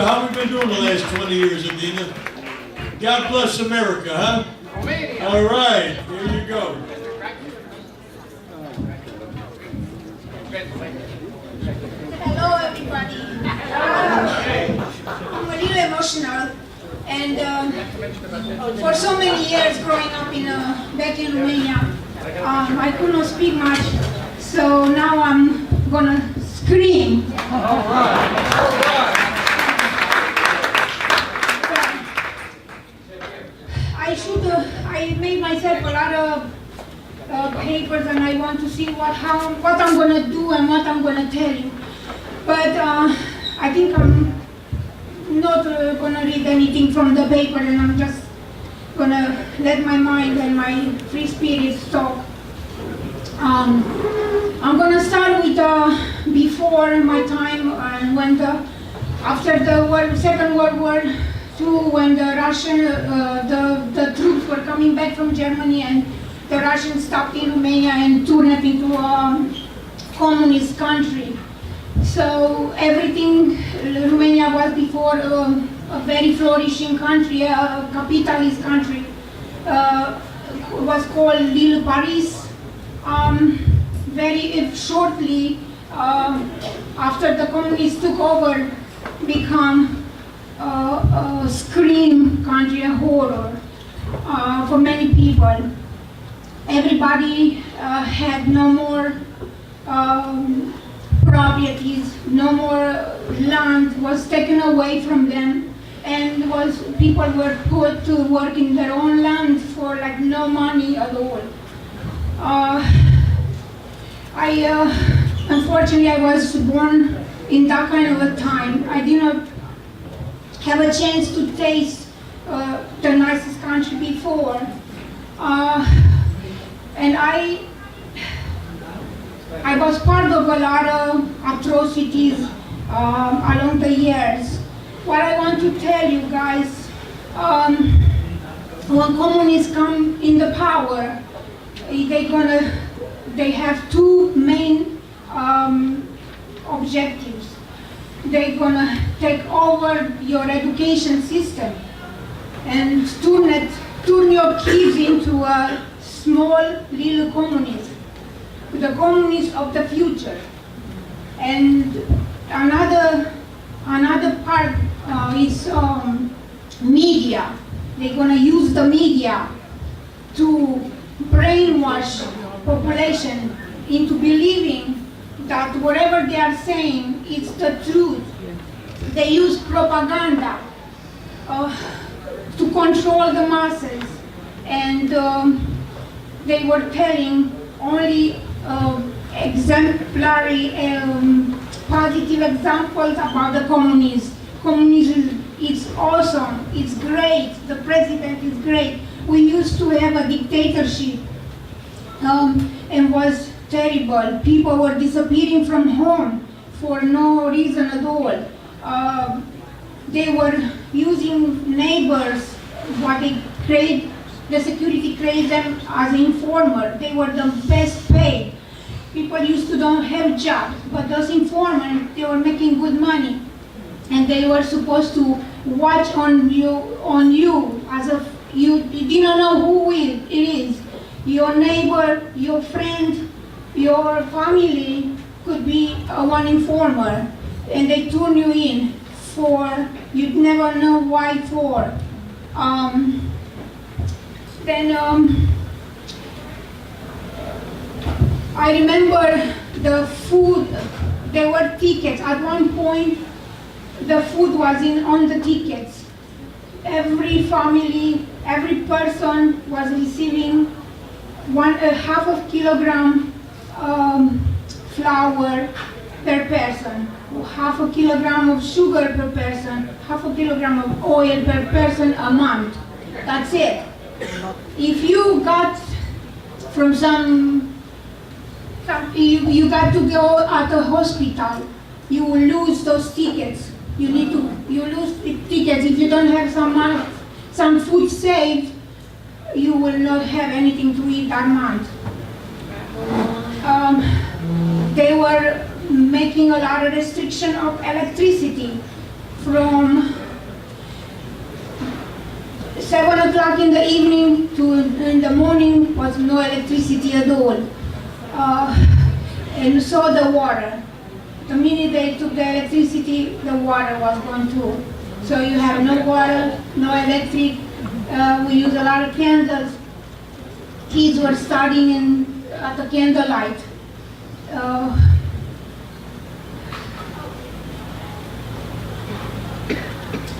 how we been doing the last 20 years, Adina? God bless America, huh? Romania. All right, here you go. Hello, everybody. I'm a little emotional, and for so many years growing up back in Romania, I could not speak much, so now I'm gonna scream. I made myself a lot of papers, and I want to see what I'm gonna do and what I'm gonna tell you. But I think I'm not gonna read anything from the paper, and I'm just gonna let my mind and my free spirit talk. I'm gonna start with before my time, and after the Second World War II, when the the troops were coming back from Germany, and the Russians stopped in Romania and turned it into a communist country. So everything Romania was before a very flourishing country, a capitalist country, was called Little Paris. Very shortly after the communists took over, become a scream country, a horror for many people. Everybody had no more properties, no more land was taken away from them, and people were put to work in their own land for like no money at all. Unfortunately, I was born in that kind of a time. I did not have a chance to taste the nicest country before. And I was part of a lot of atrocities along the years. What I want to tell you guys, when communists come in the power, they have two main objectives. They're gonna take over your education system and turn your kids into a small little communism, the communists of the future. And another part is media. They're gonna use the media to brainwash population into believing that whatever they are saying is the truth. They use propaganda to control the masses, and they were telling only exemplary, positive examples about the communists. Communism is awesome, it's great, the president is great. We used to have a dictatorship, and was terrible. People were disappearing from home for no reason at all. They were using neighbors, the security created them as an informer. They were the best paid. People used to don't have jobs, but those informers, they were making good money. And they were supposed to watch on you as if you didn't know who it is. Your neighbor, your friend, your family could be one informer, and they turn you in for, you'd never know why for. I remember the food, there were tickets. At one point, the food was on the tickets. Every family, every person was receiving half a kilogram flour per person, half a kilogram of sugar per person, half a kilogram of oil per person a month. That's it. If you got from you got to go at the hospital, you will lose those tickets. You lose the tickets. If you don't have some food saved, you will not have anything to eat that month. They were making a lot of restriction of electricity from 7 o'clock in the evening to in the morning was no electricity at all. And so the water. The minute they took the electricity, the water was gone too. So you have no water, no electric. We use a lot of candles. Kids were studying at the candlelight.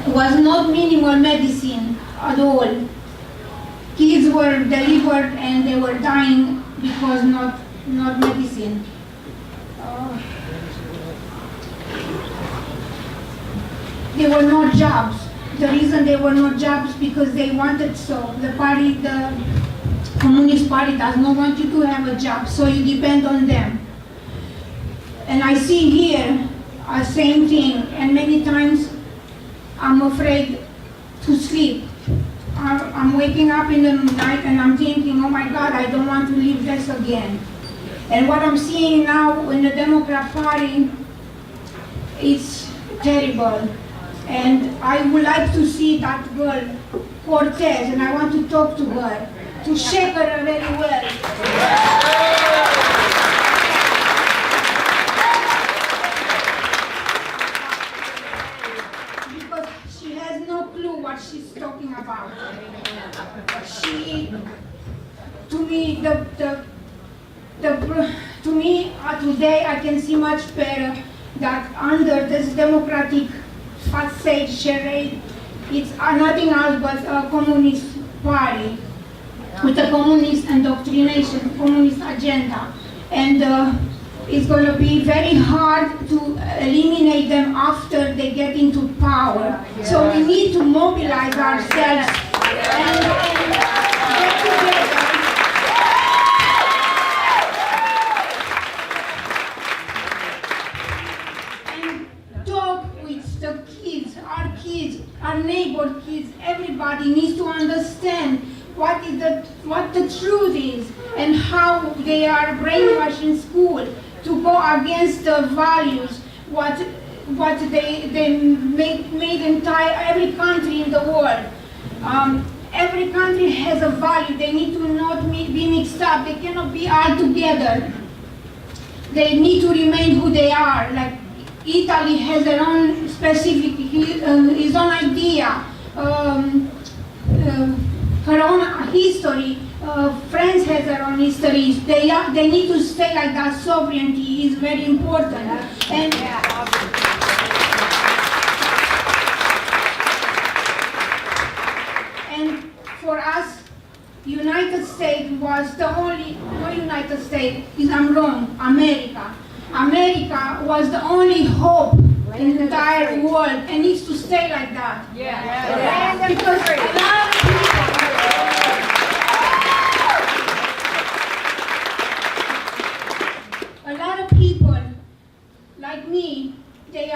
Was not minimal medicine at all. Kids were delivered and they were dying because not medicine. There were no jobs. The reason there were no jobs because they wanted so. The Communist Party does not want you to have a job, so you depend on them. And I see here a same thing, and many times I'm afraid to sleep. I'm waking up in the night and I'm thinking, oh my God, I don't want to live this again. And what I'm seeing now in the Democrat Party, it's terrible. And I would like to see that girl, Cortez, and I want to talk to her, to shake her very well. Because she has no clue what she's talking about. Today I can see much better that under this democratic facade charade, it's nothing else but a communist party with a communist indoctrination, communist agenda. And it's going to be very hard to eliminate them after they get into power. So we need to mobilize ourselves and get together. And talk with the kids, our neighbor kids. Everybody needs to understand what the truth is and how they are brainwashed in school to go against the values, what they made entire every country in the world. Every country has a value. They need to not be mixed up. They cannot be all together. They need to remain who they are. Like Italy has their own specific, his own idea. Her own history. France has their own history. They need to stay like that. Sovereignty is very important. And for us, United States was the only, not United States, I'm wrong, America. America was the only hope in the entire world and needs to stay like that. Because a lot of people like me, they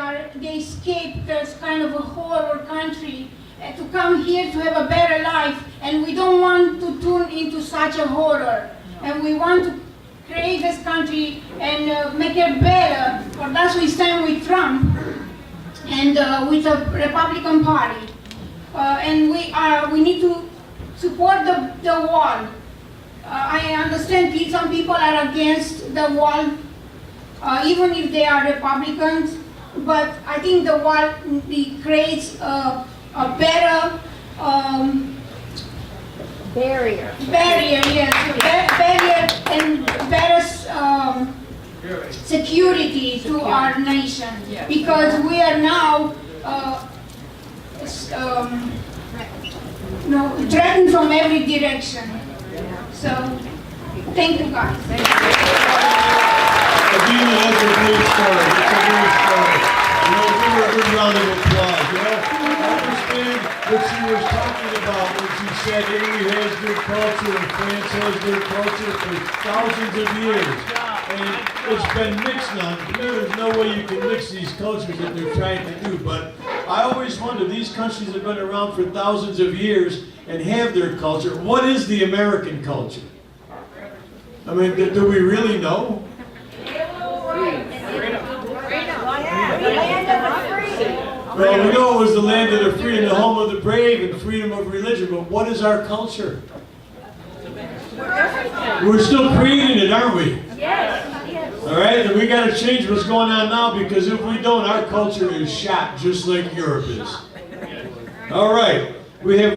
escape this kind of a horror country to come here to have a better life, and we don't want to turn into such a horror. And we want to create this country and make it better. For that we stand with Trump and with the Republican Party. And we need to support the wall. I understand some people are against the wall, even if they are Republicans, but I think the wall creates a better barrier, yes, barrier and better security to our nation, because we are now threatened from every direction. So, thank you guys. Adina, that's a great story. It's a great story. Give her a good round of applause. I understand what she was talking about when she said Italy has their culture and France has their culture for thousands of years. And it's been mixed now. There's no way you can mix these cultures that they're trying to do. But I always wonder, these countries have been around for thousands of years and have their culture. What is the American culture? I mean, do we really know? Well, we know it was the land of the free and the home of the brave and freedom of religion, but what is our culture? We're still creating it, aren't we? Yes. All right, and we got to change what's going on now, because if we don't, our culture is shot just like Europe is. All right, we have